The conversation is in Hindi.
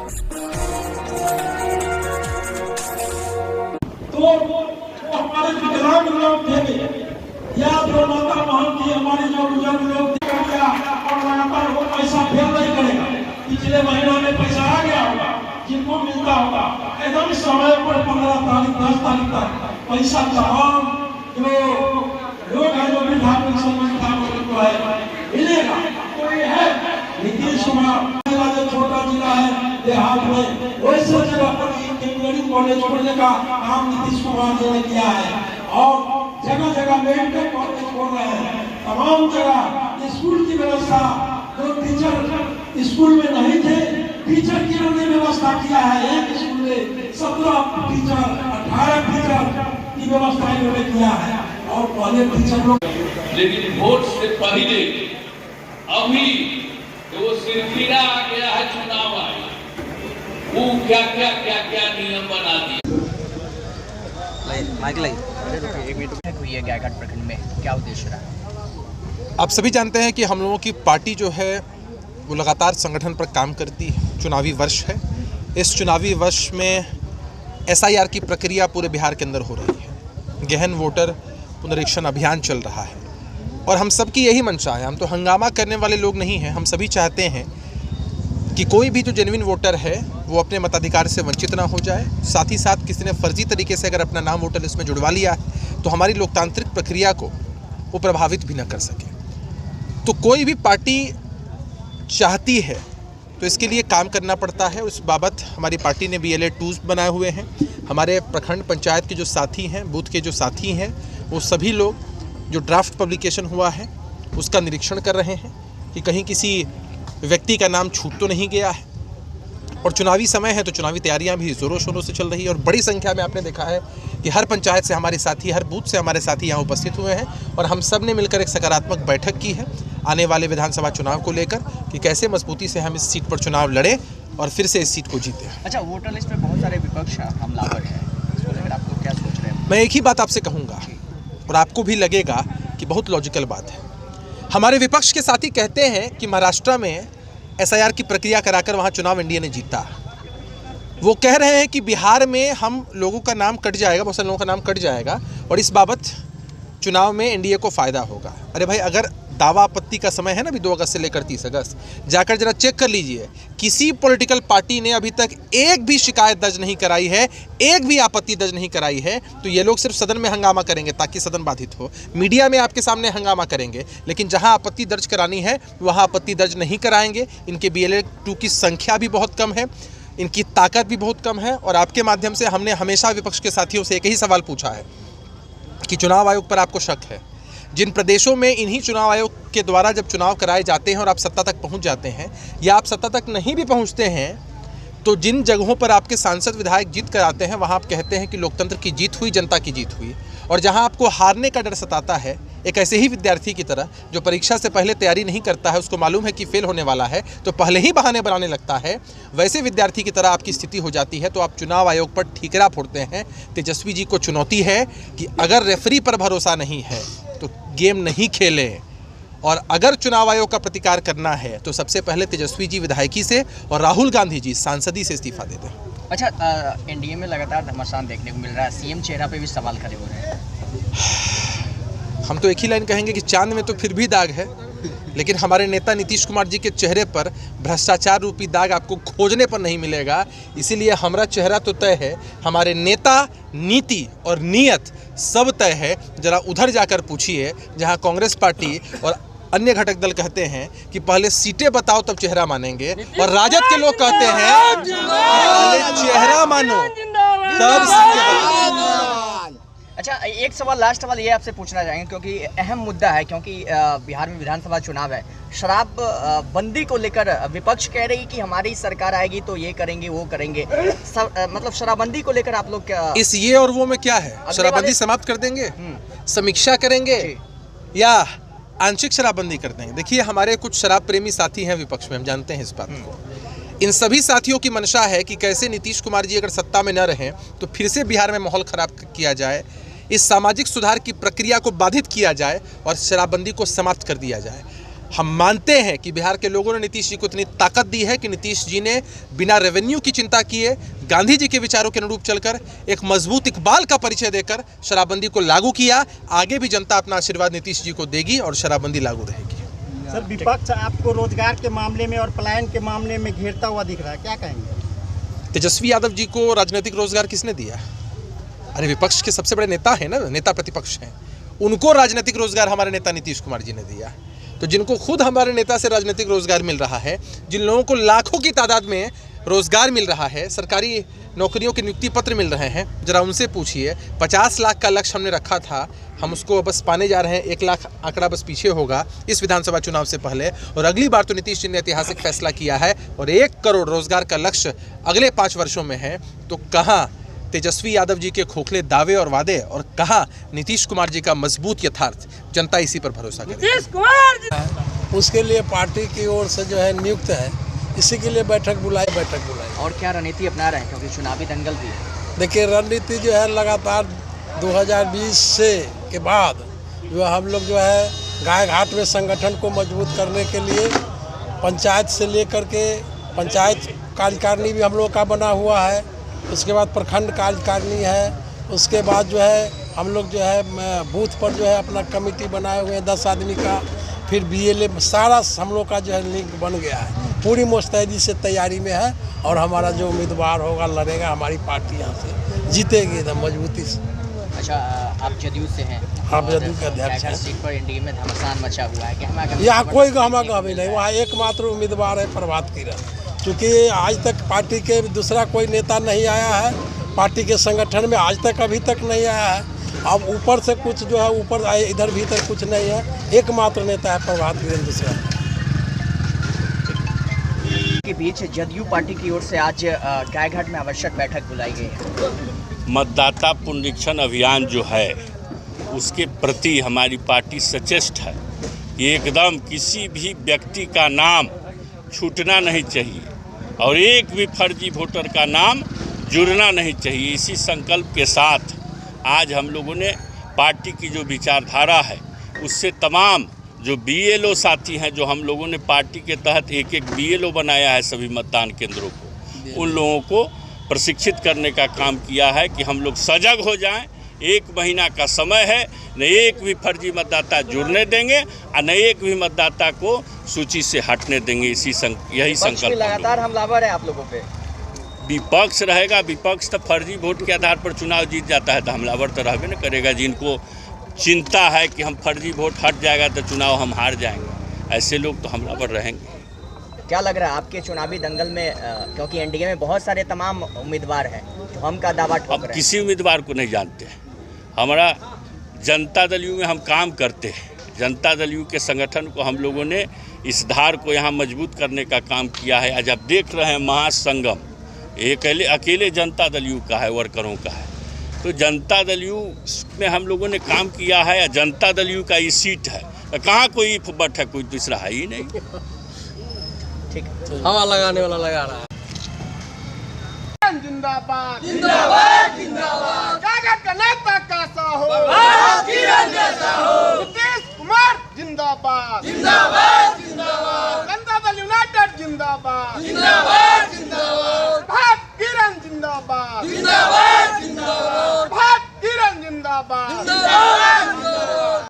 तो हमारे विकलांग लोग थे या जो माता बहन थी, हमारे जो बुजुर्ग लोग थे, और लगातार वो पैसा फेल नहीं करेगा। पिछले महीनों में पैसा आ गया होगा, जिनको मिलता होगा एकदम समय पर 15 तारीख 10 तारीख तक पैसा तमाम जो लोग हैं जो वृद्धा पेंशन को है मिलेगा। तो ये है नीतीश कुमार जो छोटा जिला है देहात में, वैसे जगह पर इंजीनियरिंग कॉलेज खोलने का काम नीतीश कुमार जी ने किया है और जगह जगह मेडिकल कॉलेज खोल रहे हैं। तमाम जगह स्कूल की व्यवस्था, जो टीचर स्कूल में नहीं थे, टीचर की उन्होंने व्यवस्था किया है। एक स्कूल में 17 टीचर 18 टीचर की व्यवस्था इन्होंने किया है और पहले टीचर लोग। लेकिन वोट से पहले अभी वो सिलसिला आ गया है चुनाव आया, वो क्या नियम बना दिए। हुई है गायघाट प्रखंड में, क्या उद्देश्य रहा? आप सभी जानते हैं कि हम लोगों की पार्टी जो है वो लगातार संगठन पर काम करती है। चुनावी वर्ष है, इस चुनावी वर्ष में SIR की प्रक्रिया पूरे बिहार के अंदर हो रही है। गहन वोटर पुनरीक्षण अभियान चल रहा है और हम सबकी यही मंशा है। हम तो हंगामा करने वाले लोग नहीं हैं। हम सभी चाहते हैं कि कोई भी जो जेन्युइन वोटर है वो अपने मताधिकार से वंचित ना हो जाए। साथ ही साथ किसी ने फर्जी तरीके से अगर अपना नाम वोटर लिस्ट में जुड़वा लिया है तो हमारी लोकतांत्रिक प्रक्रिया को वो प्रभावित भी न कर सके। तो कोई भी पार्टी चाहती है तो इसके लिए काम करना पड़ता है। उस बाबत हमारी पार्टी ने BLA 2 बनाए हुए हैं। हमारे प्रखंड पंचायत के जो साथी हैं, बूथ के जो साथी हैं, वो सभी लोग जो ड्राफ्ट पब्लिकेशन हुआ है उसका निरीक्षण कर रहे हैं कि कहीं किसी व्यक्ति का नाम छूट तो नहीं गया है। और चुनावी समय है तो चुनावी तैयारियां भी ज़ोरों शोरों से चल रही है और बड़ी संख्या में आपने देखा है कि हर पंचायत से हमारे साथी, हर बूथ से हमारे साथी यहाँ उपस्थित हुए हैं और हम सब ने मिलकर एक सकारात्मक बैठक की है आने वाले विधानसभा चुनाव को लेकर कि कैसे मजबूती से हम इस सीट पर चुनाव लड़ें और फिर से इस सीट को जीतें। अच्छा, वोटर लिस्ट में बहुत सारे विपक्ष हमलावर हैं, इसको लेकर आप लोग क्या सोच रहे हैं? मैं एक ही बात आपसे कहूँगा और आपको भी लगेगा कि बहुत लॉजिकल बात है। हमारे विपक्ष के साथी कहते हैं कि महाराष्ट्र में SIR की प्रक्रिया कराकर वहाँ चुनाव एनडीए ने जीता। वो कह रहे हैं कि बिहार में हम लोगों का नाम कट जाएगा, बहुत सारे लोगों का नाम कट जाएगा और इस बाबत चुनाव में एनडीए को फ़ायदा होगा। अरे भाई, अगर दावा आपत्ति का समय है ना, अभी 2 अगस्त से लेकर 30 अगस्त, जाकर जरा चेक कर लीजिए। किसी पॉलिटिकल पार्टी ने अभी तक एक भी शिकायत दर्ज नहीं कराई है, एक भी आपत्ति दर्ज नहीं कराई है। तो ये लोग सिर्फ सदन में हंगामा करेंगे ताकि सदन बाधित हो, मीडिया में आपके सामने हंगामा करेंगे, लेकिन जहां आपत्ति दर्ज करानी है वहां आपत्ति दर्ज नहीं कराएंगे। इनके BLA 2 की संख्या भी बहुत कम है, इनकी ताकत भी बहुत कम है। और आपके माध्यम से हमने हमेशा विपक्ष के साथियों से एक ही सवाल पूछा है कि चुनाव आयोग पर आपको शक है? जिन प्रदेशों में इन्हीं चुनाव आयोग के द्वारा जब चुनाव कराए जाते हैं और आप सत्ता तक पहुंच जाते हैं या आप सत्ता तक नहीं भी पहुंचते हैं, तो जिन जगहों पर आपके सांसद विधायक जीत कर आते हैं वहां आप कहते हैं कि लोकतंत्र की जीत हुई, जनता की जीत हुई। और जहां आपको हारने का डर सताता है, एक ऐसे ही विद्यार्थी की तरह जो परीक्षा से पहले तैयारी नहीं करता है, उसको मालूम है कि फेल होने वाला है तो पहले ही बहाने बनाने लगता है, वैसे विद्यार्थी की तरह आपकी स्थिति हो जाती है। तो आप चुनाव आयोग पर ठीकरा फोड़ते हैं। तेजस्वी जी को चुनौती है कि अगर रेफरी पर भरोसा नहीं है तो गेम नहीं खेले और अगर चुनाव आयोग का प्रतिकार करना है तो सबसे पहले तेजस्वी जी विधायकी से और राहुल गांधी जी सांसदी से इस्तीफा दे दें। अच्छा, एनडीए में लगातार घमासान देखने को मिल रहा है, सीएम चेहरा पे भी सवाल खड़े हो रहे हैं। हम तो एक ही लाइन कहेंगे कि चांद में तो फिर भी दाग है, लेकिन हमारे नेता नीतीश कुमार जी के चेहरे पर भ्रष्टाचार रूपी दाग आपको खोजने पर नहीं मिलेगा। इसीलिए हमारा चेहरा तो तय है, हमारे नेता, नीति और नीयत सब तय है। जरा उधर जाकर पूछिए जहां कांग्रेस पार्टी और अन्य घटक दल कहते हैं कि पहले सीटें बताओ तब चेहरा मानेंगे, और राजद के लोग कहते हैं पहले चेहरा मानो तब सीटें बताओ। अच्छा, एक सवाल, लास्ट सवाल ये आपसे पूछना चाहेंगे क्योंकि अहम मुद्दा है, क्योंकि बिहार में विधानसभा चुनाव है। शराब बंदी को लेकर विपक्ष कह रही कि हमारी सरकार आएगी तो ये करेंगे वो करेंगे। मतलब शराबबंदी को लेकर आप लोग क्या इस ये और वो में क्या है? शराबबंदी समाप्त कर देंगे, समीक्षा करेंगे या आंशिक शराबबंदी कर देंगे? देखिए, हमारे कुछ शराब प्रेमी साथी हैं विपक्ष में, हम जानते हैं इस बात को। इन सभी साथियों की मंशा है कि कैसे नीतीश कुमार जी अगर सत्ता में न रहें तो फिर से बिहार में माहौल खराब किया जाए, इस सामाजिक सुधार की प्रक्रिया को बाधित किया जाए और शराबबंदी को समाप्त कर दिया जाए। हम मानते हैं कि बिहार के लोगों ने नीतीश जी को इतनी ताकत दी है कि नीतीश जी ने बिना रेवेन्यू की चिंता किए गांधी जी के विचारों के अनुरूप चलकर एक मजबूत इकबाल का परिचय देकर शराबबंदी को लागू किया। आगे भी जनता अपना आशीर्वाद नीतीश जी को देगी और शराबबंदी लागू रहेगी। सर, विपक्ष आपको रोजगार के मामले में और पलायन के मामले में घेरता हुआ दिख रहा है, क्या कहेंगे? तेजस्वी यादव जी को राजनीतिक रोजगार किसने दिया? अरे विपक्ष के सबसे बड़े नेता हैं ना, नेता प्रतिपक्ष हैं, उनको राजनीतिक रोजगार हमारे नेता नीतीश कुमार जी ने दिया। तो जिनको खुद हमारे नेता से राजनीतिक रोजगार मिल रहा है, जिन लोगों को लाखों की तादाद में रोजगार मिल रहा है, सरकारी नौकरियों के नियुक्ति पत्र मिल रहे हैं, जरा उनसे पूछिए। 50 लाख का लक्ष्य हमने रखा था, हम उसको बस पाने जा रहे हैं। 1 लाख आंकड़ा बस पीछे होगा इस विधानसभा चुनाव से पहले। और अगली बार तो नीतीश जी ने ऐतिहासिक फैसला किया है और 1 करोड़ रोजगार का लक्ष्य अगले 5 वर्षों में है। तो कहाँ तेजस्वी यादव जी के खोखले दावे और वादे और कहाँ नीतीश कुमार जी का मजबूत यथार्थ? जनता इसी पर भरोसा करे। उसके लिए पार्टी की ओर से जो है नियुक्त है, इसी के लिए बैठक बुलाई। और क्या रणनीति अपना रहे हैं, क्योंकि चुनावी दंगल भी है? देखिए, रणनीति जो है लगातार 2020 से के बाद जो हम लोग जो है गाय घाट में संगठन को मजबूत करने के लिए पंचायत से लेकर के पंचायत कार्यकारिणी भी हम लोग का बना हुआ है, उसके बाद प्रखंड कार्यकारिणी है, उसके बाद जो है हम लोग जो है बूथ पर जो है अपना कमेटी बनाए हुए हैं 10 आदमी का, फिर BLA सारा हम लोग का जो है लिंक बन गया है, पूरी मुस्तैदी से तैयारी में है। और हमारा जो उम्मीदवार होगा लड़ेगा, हमारी पार्टी यहाँ से जीतेगी एकदम मजबूती से। अच्छा, आप जदयू से हैं? आप जदयू के अध्यक्ष हैं। सीट पर एनडीए में घमासान मचा हुआ है, यहाँ कोई गहमा-गहमी नहीं, वहाँ एकमात्र उम्मीदवार है प्रभात किरण। क्योंकि आज तक पार्टी के दूसरा कोई नेता नहीं आया है, पार्टी के संगठन में आज तक अभी तक नहीं आया है। अब ऊपर से कुछ जो है ऊपर आए, इधर भीतर कुछ नहीं है, एकमात्र नेता है प्रभात किरण, दूसरा के बीच जदयू पार्टी की ओर से आज गायघाट में आवश्यक बैठक बुलाई गई है। मतदाता पुनरीक्षण अभियान जो है उसके प्रति हमारी पार्टी सचेष्ट है। एकदम किसी भी व्यक्ति का नाम छूटना नहीं चाहिए और एक भी फर्जी वोटर का नाम जुड़ना नहीं चाहिए। इसी संकल्प के साथ आज हम लोगों ने पार्टी की जो विचारधारा है उससे तमाम जो BLO साथी हैं, जो हम लोगों ने पार्टी के तहत एक BLO बनाया है सभी मतदान केंद्रों को, उन लोगों को प्रशिक्षित करने का काम किया है कि हम लोग सजग हो जाएं। 1 महीना का समय है, न एक भी फर्जी मतदाता जुड़ने देंगे और न एक भी मतदाता को सूची से हटने देंगे। यही संकल्प लगातार हमलावर है आप लोगों पे। विपक्ष रहेगा, विपक्ष तो फर्जी वोट के आधार पर चुनाव जीत जाता है, तो हमलावर तो रहबे न करेगा। जिनको चिंता है कि हम फर्जी वोट हट जाएगा तो चुनाव हम हार जाएंगे, ऐसे लोग तो हमलावर रहेंगे। क्या लग रहा है आपके चुनावी दंगल में, क्योंकि एनडीए में बहुत सारे तमाम उम्मीदवार हैं जो हम का दावा ठोक रहे हैं? किसी उम्मीदवार को नहीं जानते हैं। हमारा जनता दल यू में हम काम करते हैं, जनता दल यू के संगठन को हम लोगों ने इस धार को यहाँ मजबूत करने का काम किया है। आज आप देख रहे हैं महासंगम एक अकेले जनता दल यू का है, वर्करों का है। तो जनता दल यू में हम लोगों ने काम किया है, या जनता दल यू का ये सीट है, तो कहाँ कोई बट है, कोई दूसरा है ही नहीं। ठीक, हवा लगाने वाला लगा रहा है। जिंदाबाद जिंदाबाद जिंदाबाद, गायघाट का नेता कैसा हो, नीतीश कुमार जिंदाबाद जिंदाबाद जिंदाबाद, जनता दल यूनाइटेड जिंदाबाद जिंदाबाद जिंदाबाद, प्रभात किरण जिंदाबाद जिंदाबाद जिंदाबाद, प्रभात किरण जिंदाबाद जिंदाबाद।